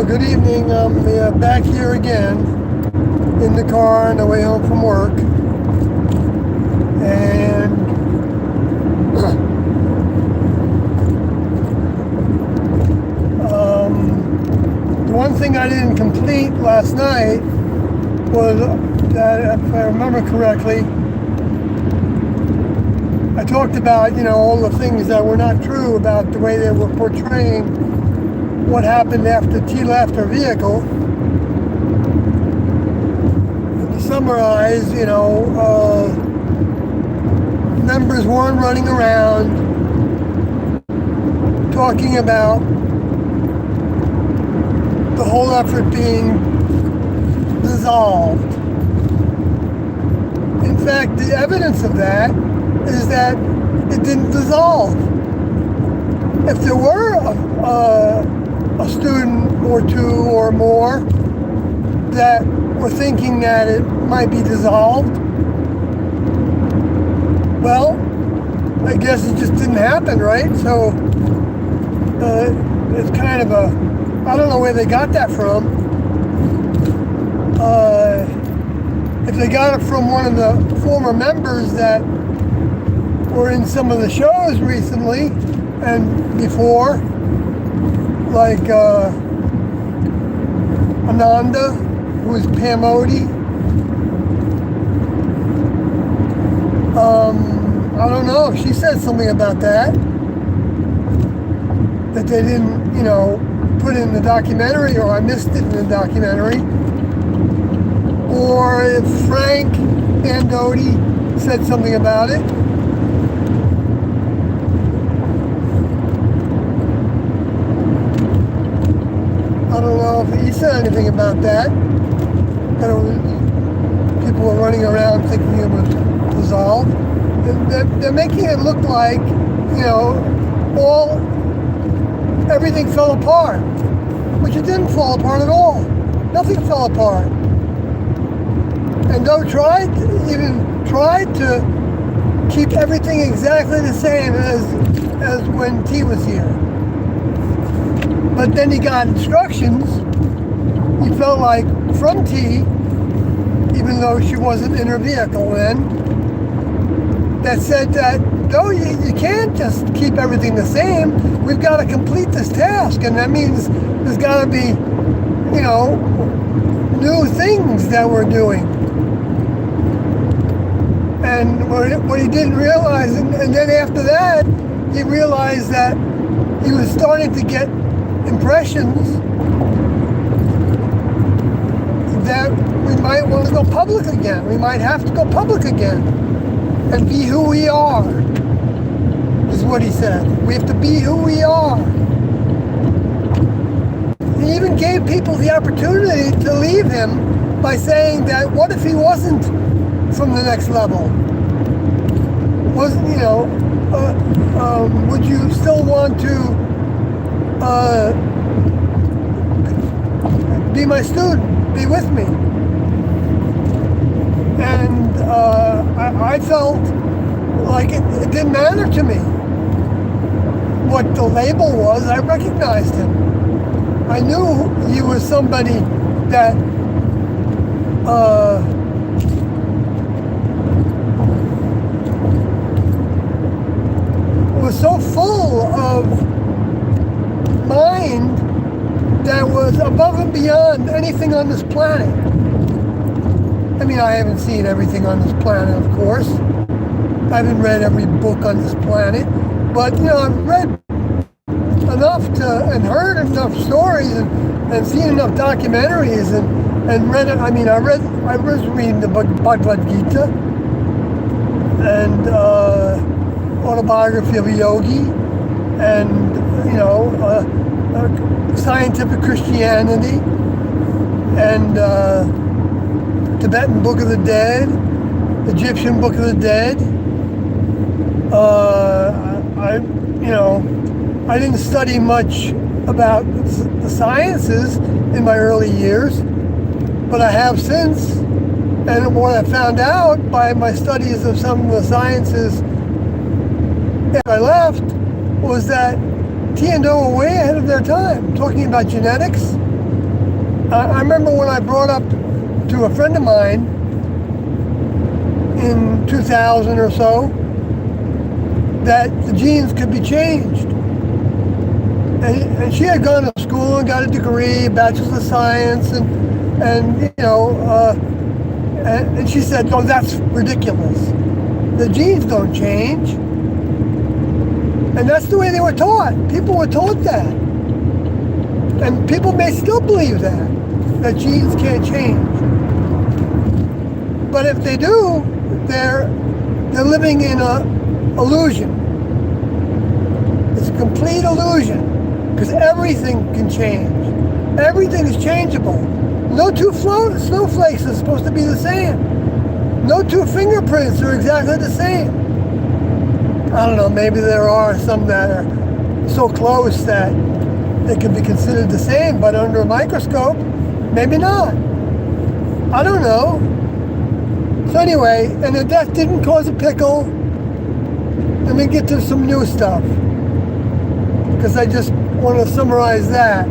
Well, good evening. I'm back here again in the car on the way home from work. And the one thing I didn't complete last night was that, if I remember correctly, I talked about, all the things that were not true about the way they were portraying what happened after T left her vehicle. To summarize, members weren't running around talking about the whole effort being dissolved. In fact, the evidence of that is that it didn't dissolve. If there were a student or two or more that were thinking that it might be dissolved, well, I guess it just didn't happen, right? So it's kind of I don't know where they got that from. If they got it from one of the former members that were in some of the shows recently and before, like Ananda, who is Pam Odie. I don't know if she said something about that they didn't, put in the documentary, or I missed it in the documentary, or if Frank Andoti said something about it. I don't know if he said anything about that. People were running around thinking it was dissolved. They're making it look like, everything fell apart, which it didn't fall apart at all. Nothing fell apart. And Doe even tried to keep everything exactly the same as when T was here. But then he got instructions, he felt like, from T, even though she wasn't in her vehicle then, that said that, no, you can't just keep everything the same. We've got to complete this task. And that means there's got to be, new things that we're doing. And what he didn't realize, and then after that, he realized that he was starting to get impressions that we might want to go public again. We might have to go public again and be who we are, is what he said. We have to be who we are. He even gave people the opportunity to leave him by saying that, what if he wasn't from the next level? Wasn't, would you still want to be my student, be with me? And I felt like it didn't matter to me what the label was. I recognized him. I knew he was somebody that was so full of mind that was above and beyond anything on this planet. I mean, I haven't seen everything on this planet, of course. I haven't read every book on this planet, but I've read enough and heard enough stories and seen enough documentaries and read it. I mean, I was reading the Bhagavad Gita and autobiography of a yogi, and scientific Christianity, and Tibetan Book of the Dead, Egyptian Book of the Dead. I didn't study much about the sciences in my early years, but I have since. And what I found out by my studies of some of the sciences after I left was that T and O were way ahead of their time, talking about genetics, I remember when I brought up to a friend of mine in 2000 or so that the genes could be changed. And she had gone to school and got a degree, bachelor's of science, and you know, and she said, "Oh, that's ridiculous. The genes don't change." And that's the way they were taught. People were taught that. And people may still believe that genes can't change. But if they do, they're living in a illusion. It's a complete illusion, because everything can change. Everything is changeable. No two snowflakes are supposed to be the same. No two fingerprints are exactly the same. I don't know, maybe there are some that are so close that they can be considered the same, but under a microscope, maybe not. I don't know. So anyway, and the death didn't cause a pickle. Let me get to some new stuff, because I just want to summarize that.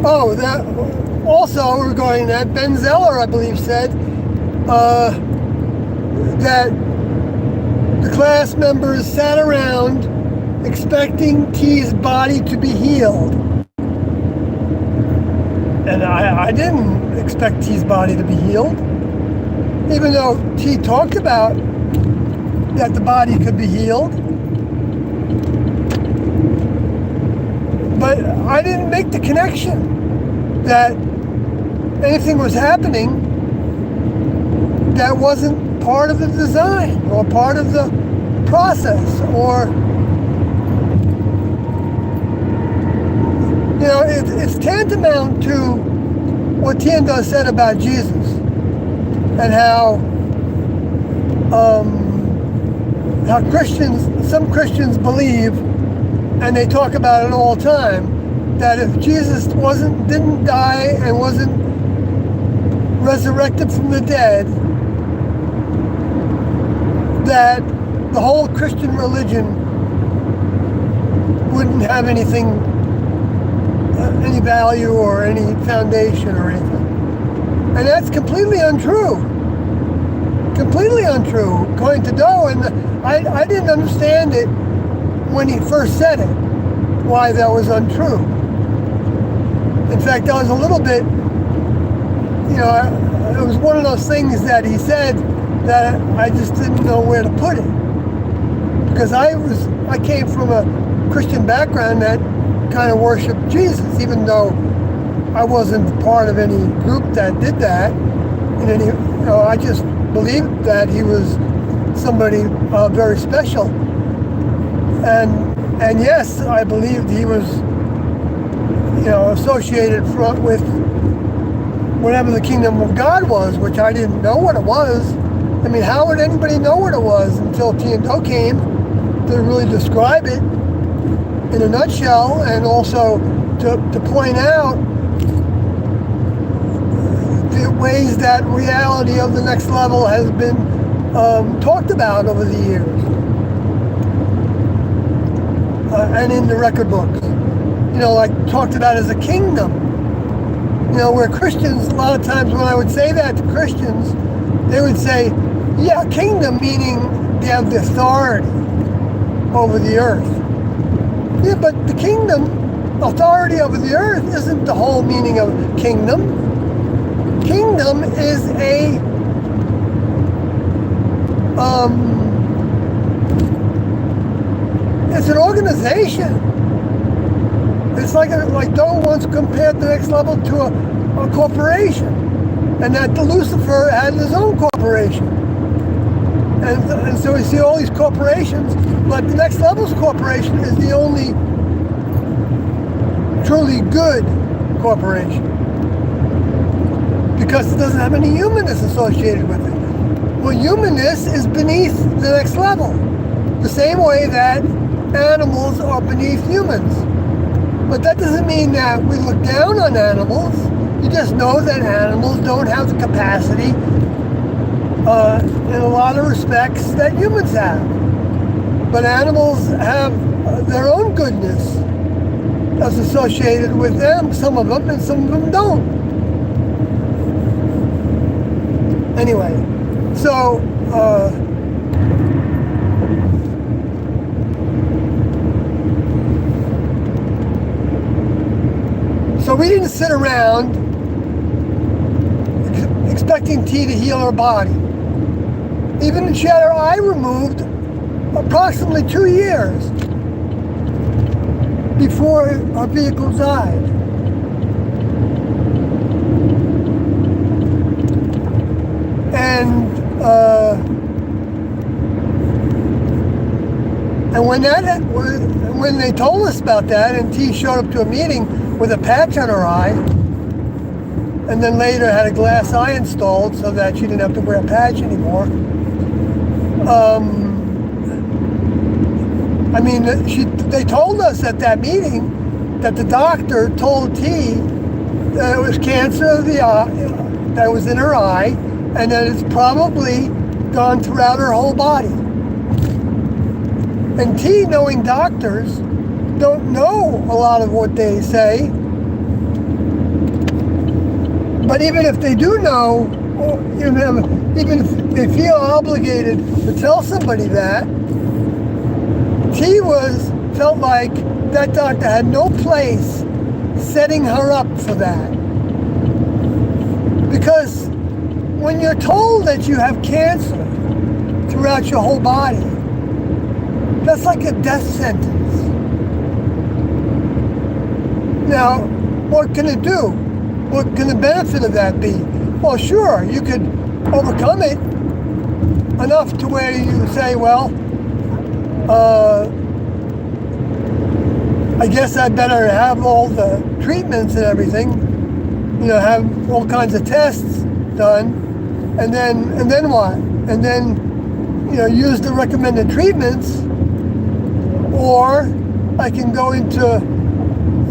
Oh, that also regarding that, Ben Zeller, I believe, said that the class members sat around expecting T's body to be healed. And I didn't expect T's body to be healed, even though T talked about that the body could be healed. But I didn't make the connection that anything was happening that wasn't part of the design or part of the process, or, you know, it's tantamount to what Tiendo said about Jesus and how some Christians believe, and they talk about it all the time, that if Jesus didn't die and wasn't resurrected from the dead, that the whole Christian religion wouldn't have any value or any foundation or anything. And that's completely untrue. Completely untrue, according to Doe. And I didn't understand it when he first said it, why that was untrue. In fact, I was a little bit, you know, it was one of those things that he said that I just didn't know where to put it. Because I came from a Christian background that kind of worshiped Jesus, even though I wasn't part of any group that did that. I just believed that he was somebody very special. And yes, I believed he was, associated with whatever the kingdom of God was, which I didn't know what it was. I mean, how would anybody know what it was until Tiendo came to really describe it in a nutshell, and also to point out the ways that reality of the next level has been talked about over the years and in the record books. Like talked about as a kingdom. Where Christians, a lot of times when I would say that to Christians, they would say, yeah, kingdom meaning they have the authority over the earth. Yeah, but the kingdom, authority over the earth, isn't the whole meaning of kingdom. Kingdom is it's an organization. It's like Doe once compared the next level to a corporation, and that Lucifer had his own corporation. And so we see all these corporations, but the next level's corporation is the only truly good corporation, because it doesn't have any humanness associated with it. Well, humanness is beneath the next level, the same way that animals are beneath humans. But that doesn't mean that we look down on animals. You just know that animals don't have the capacity in a lot of respects that humans have. But animals have their own goodness that's associated with them, some of them, and some of them don't. Anyway, so we didn't sit around expecting T to heal her body. Even she had her eye removed approximately 2 years before our vehicle died. And when they told us about that, and T showed up to a meeting with a patch on her eye, and then later had a glass eye installed so that she didn't have to wear a patch anymore. They told us at that meeting that the doctor told T that it was cancer of the eye that was in her eye, and that it's probably gone throughout her whole body. And T, knowing doctors, don't know a lot of what they say. But even if they do know, even if they feel obligated to tell somebody that, T felt like that doctor had no place setting her up for that. Because when you're told that you have cancer throughout your whole body, that's like a death sentence. Now, what can it do? What can the benefit of that be? Well, sure, you could overcome it enough to where you say, well, I guess I better have all the treatments and everything, have all kinds of tests done, and then what? And then, use the recommended treatments, or I can go into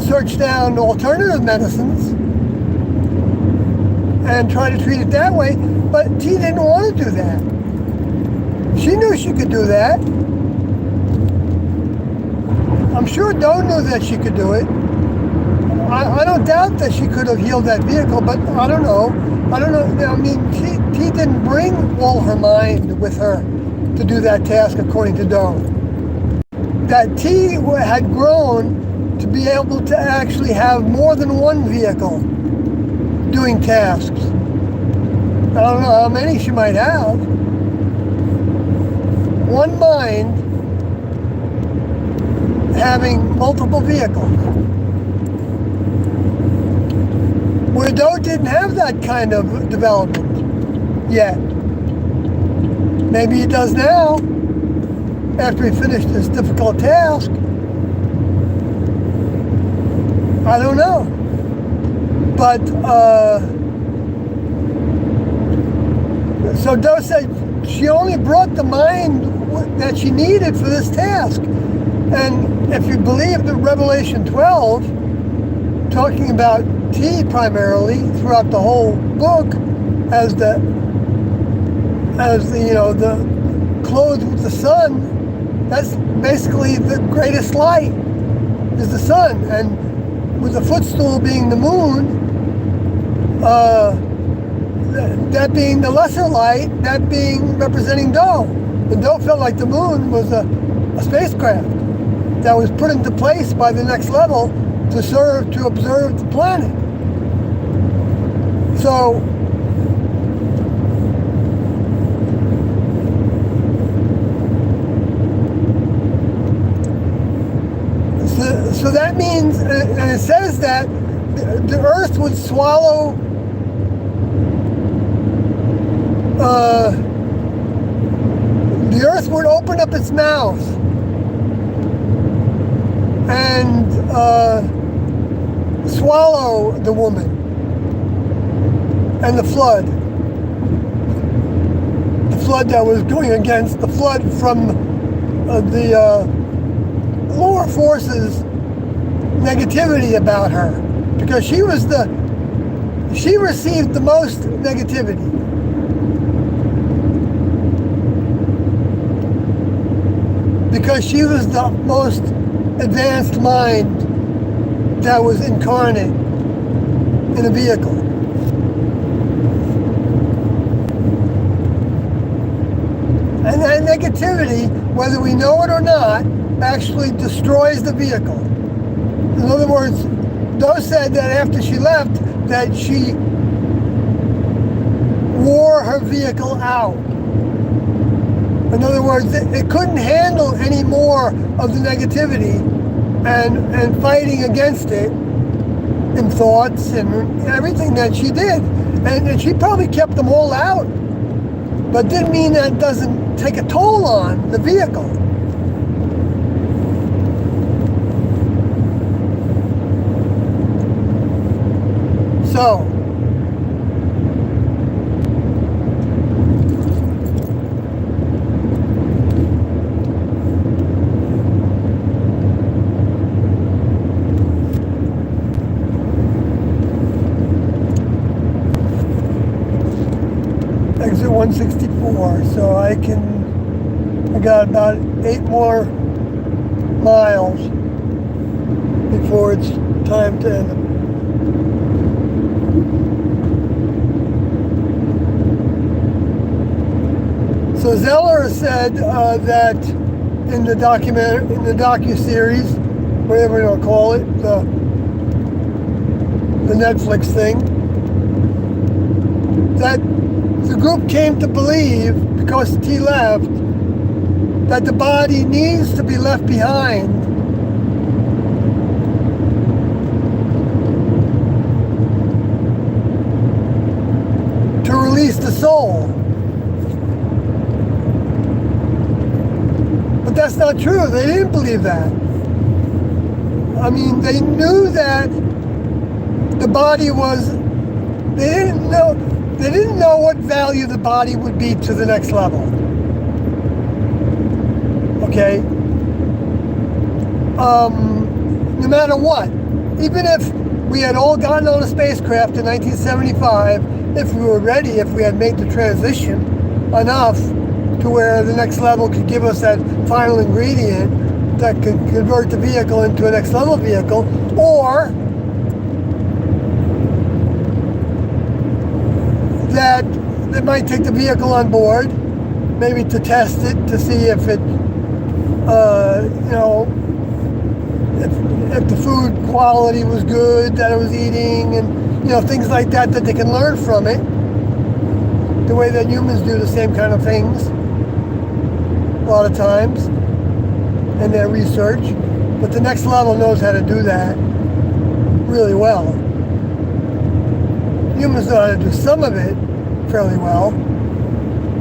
search down alternative medicines and try to treat it that way. But T didn't want to do that. She knew she could do that. I'm sure Doe knew that she could do it. I don't doubt that she could have healed that vehicle, but I don't know. T didn't bring all her mind with her to do that task, according to Doe. That T had grown to be able to actually have more than one vehicle doing tasks. I don't know how many she might have. One mind having multiple vehicles. Where Doe didn't have that kind of development yet. Maybe he does now, after he finished this difficult task. I don't know. But, so Doe said she only brought the mind that she needed for this task. And if you believe the Revelation 12, talking about T primarily throughout the whole book as the clothed with the sun, that's basically the greatest light is the sun, and with the footstool being the moon, that being the lesser light, that being representing Doe. And Doe felt like the moon was a spacecraft that was put into place by the next level to serve to observe the planet. So that means, and it says that the earth would swallow the earth would open up its mouth and swallow the woman and the flood that was going against the flood from the lower forces negativity about her, because she received the most negativity because she was the most advanced mind that was incarnate in a vehicle. And that negativity, whether we know it or not, actually destroys the vehicle. In other words, Doe said that after she left, that she wore her vehicle out. In other words, it couldn't handle any more of the negativity and fighting against it in thoughts and everything that she did. And she probably kept them all out, but didn't mean that doesn't take a toll on the vehicle. So, exit 164, so I got about 8 more miles before it's time to end. So Zeller said that in the docu-series, whatever you want to call it, the Netflix thing, that the group came to believe, because T left, that the body needs to be left behind to release the soul. But that's not true. They didn't believe that. I mean, they knew that the body was, they didn't know what value the body would be to the next level. Okay? No matter what. Even if we had all gotten on a spacecraft in 1975, if we were ready, if we had made the transition enough to where the next level could give us that final ingredient that could convert the vehicle into a next level vehicle, or that they might take the vehicle on board, maybe to test it, to see if it, if the food quality was good that it was eating, and things like that they can learn from it, the way that humans do the same kind of things a lot of times in their research. But the next level knows how to do that really well. Humans know how to do some of it fairly well,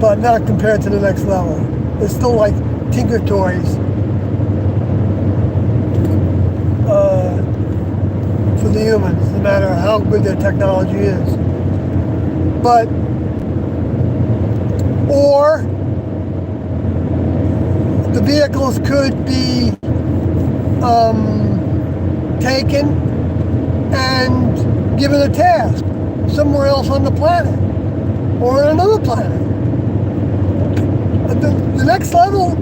but not compared to the next level. It's still like Tinker Toys for the humans, no matter how good their technology is. But, or the vehicles could be taken and given a task somewhere else on the planet, or on another planet. The next level,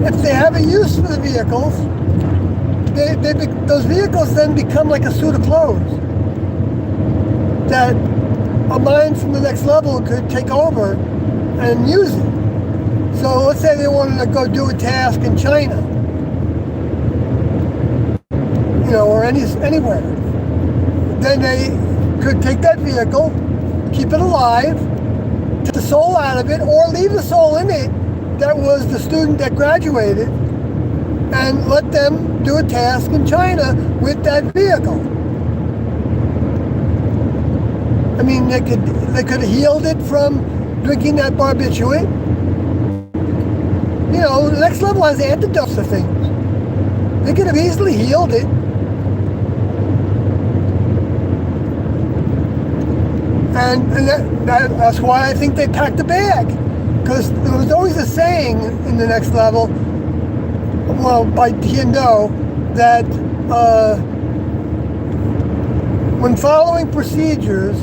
if they have a use for the vehicles, those vehicles then become like a suit of clothes that a mind from the next level could take over and use it. So let's say they wanted to go do a task in China, or anywhere. Then they could take that vehicle, keep it alive, take the soul out of it, or leave the soul in it that was the student that graduated, and let them do a task in China with that vehicle. I mean, they could have healed it from drinking that barbiturate. The next level has antidotes to things. They could have easily healed it. And that's why I think they packed a bag. Because there was always a saying in the next level, well, by Tien Do, that when following procedures,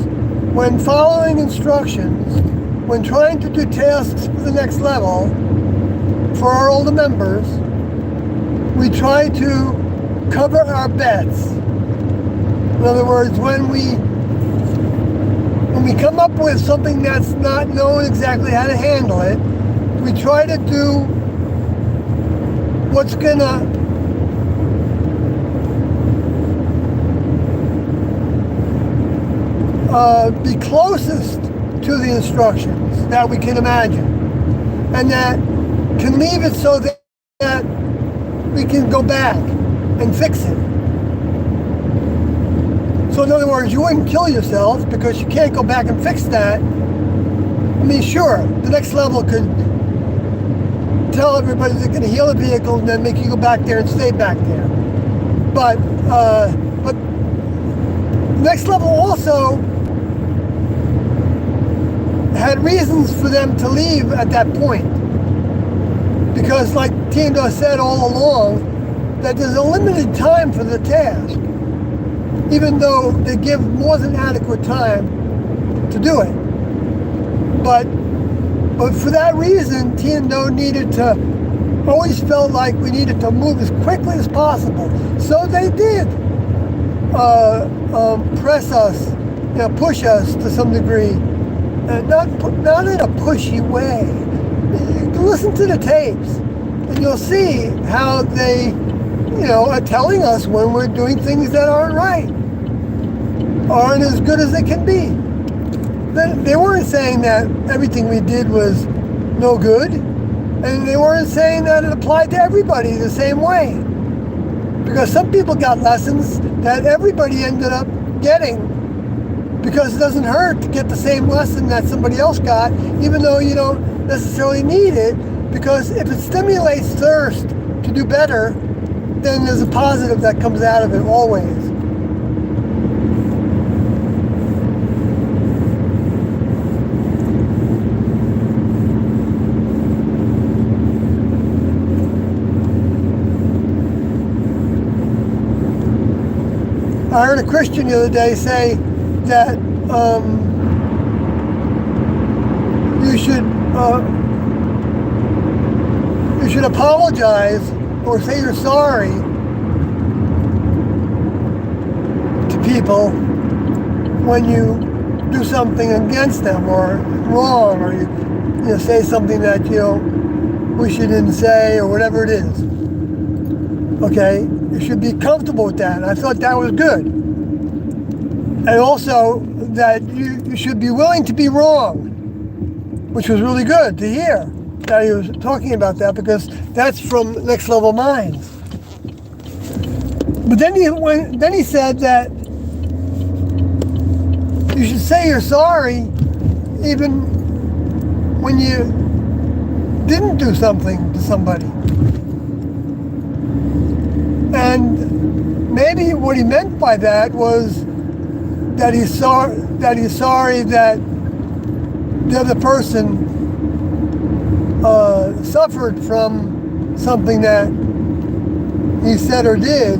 when following instructions, when trying to do tasks for the next level, for our older members, we try to cover our bets. In other words, when we come up with something that's not known exactly how to handle it, we try to do what's gonna be closest to the instructions that we can imagine, and that can leave it so that we can go back and fix it. So in other words, you wouldn't kill yourself because you can't go back and fix that. I mean, sure, the next level could tell everybody they're going to heal the vehicle and then make you go back there and stay back there. But next level also had reasons for them to leave at that point. Because like Tiendo said all along, that there's a limited time for the task, even though they give more than adequate time to do it. But for that reason, Tiendo always felt like we needed to move as quickly as possible. So they did press us, push us to some degree, not in a pushy way. Listen to the tapes, and you'll see how they, are telling us when we're doing things that aren't right, aren't as good as they can be. They weren't saying that everything we did was no good, and they weren't saying that it applied to everybody the same way. Because some people got lessons that everybody ended up getting, because it doesn't hurt to get the same lesson that somebody else got, even though you don't necessarily need it, because if it stimulates thirst to do better, then there's a positive that comes out of it always. I heard a Christian the other day say that you should apologize or say you're sorry to people when you do something against them or wrong, or you say something that wish you didn't say, or whatever it is. Okay, you should be comfortable with that. And I thought that was good. And also that you should be willing to be wrong, which was really good to hear that he was talking about that, because that's from Next Level Minds. But then he said that you should say you're sorry even when you didn't do something to somebody. And maybe what he meant by that was that he's sorry that the other person suffered from something that he said or did.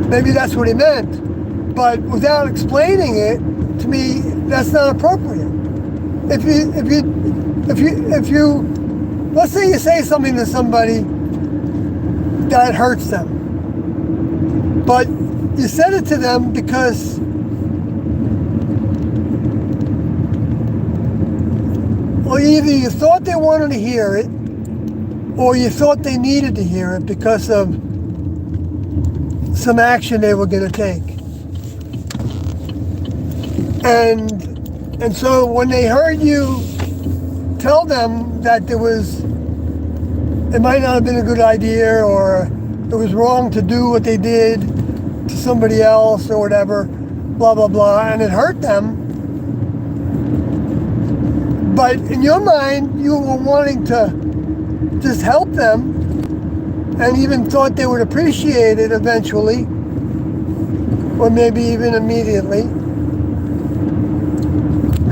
Maybe that's what he meant, but without explaining it to me, that's not appropriate. If you let's say you say something to somebody that hurts them, but you said it to them because either you thought they wanted to hear it, or you thought they needed to hear it because of some action they were going to take. And so when they heard you tell them that it might not have been a good idea, or it was wrong to do what they did to somebody else or whatever, blah, blah, blah, and it hurt them, but in your mind, you were wanting to just help them, and even thought they would appreciate it eventually, or maybe even immediately.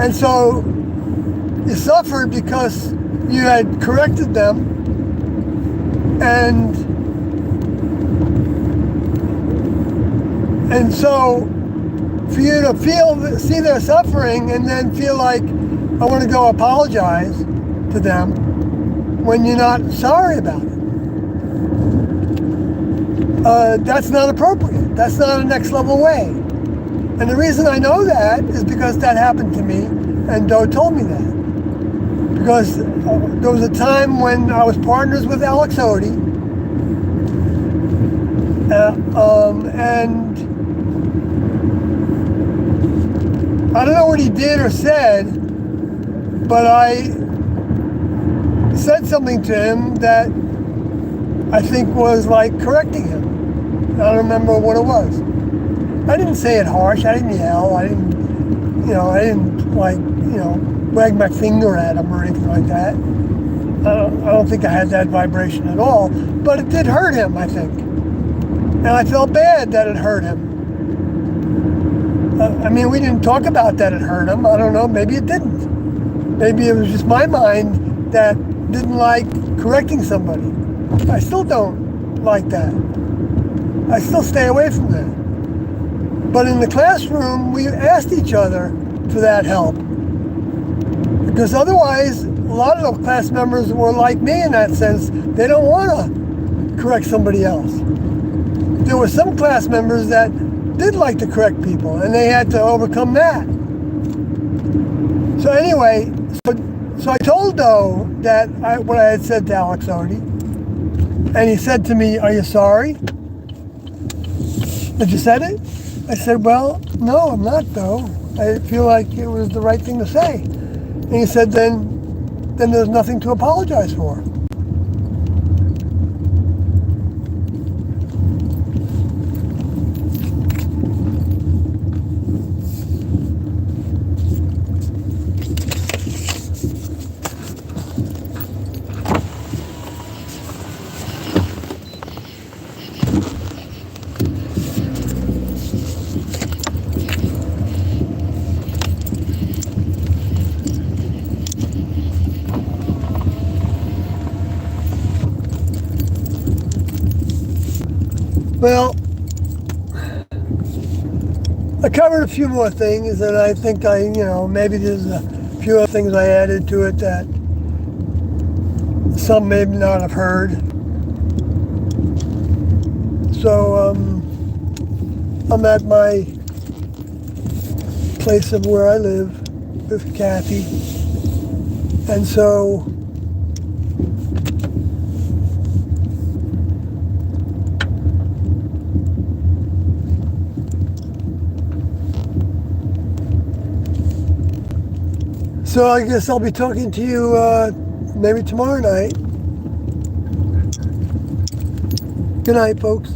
And so you suffered because you had corrected them, and so for you to see their suffering and then feel like, I want to go apologize to them, when you're not sorry about it. That's not appropriate. That's not a next level way. And the reason I know that is because that happened to me, and Doe told me that. Because there was a time when I was partners with Alex Odie, and I don't know what he did or said, but I said something to him that I think was like correcting him. I don't remember what it was. I didn't say it harsh. I didn't yell. I didn't like, wag my finger at him or anything like that. I don't think I had that vibration at all, but it did hurt him, I think. And I felt bad that it hurt him. We didn't talk about that it hurt him. I don't know, maybe it didn't. Maybe it was just my mind that didn't like correcting somebody. I still don't like that. I still stay away from that. But in the classroom, we asked each other for that help. Because otherwise, a lot of the class members were like me in that sense. They don't want to correct somebody else. There were some class members that did like to correct people, and they had to overcome that. So anyway, so I told Doe that what I had said to Alex Odie, and he said to me, "Are you sorry? Had you said it?" I said, "Well, no, I'm not, Doe. I feel like it was the right thing to say." And he said, then there's nothing to apologize for. Well, I covered a few more things, and I think maybe there's a few other things I added to it that some may not have heard. So I'm at my place of where I live with Kathy, and so I guess I'll be talking to you maybe tomorrow night. Good night, folks.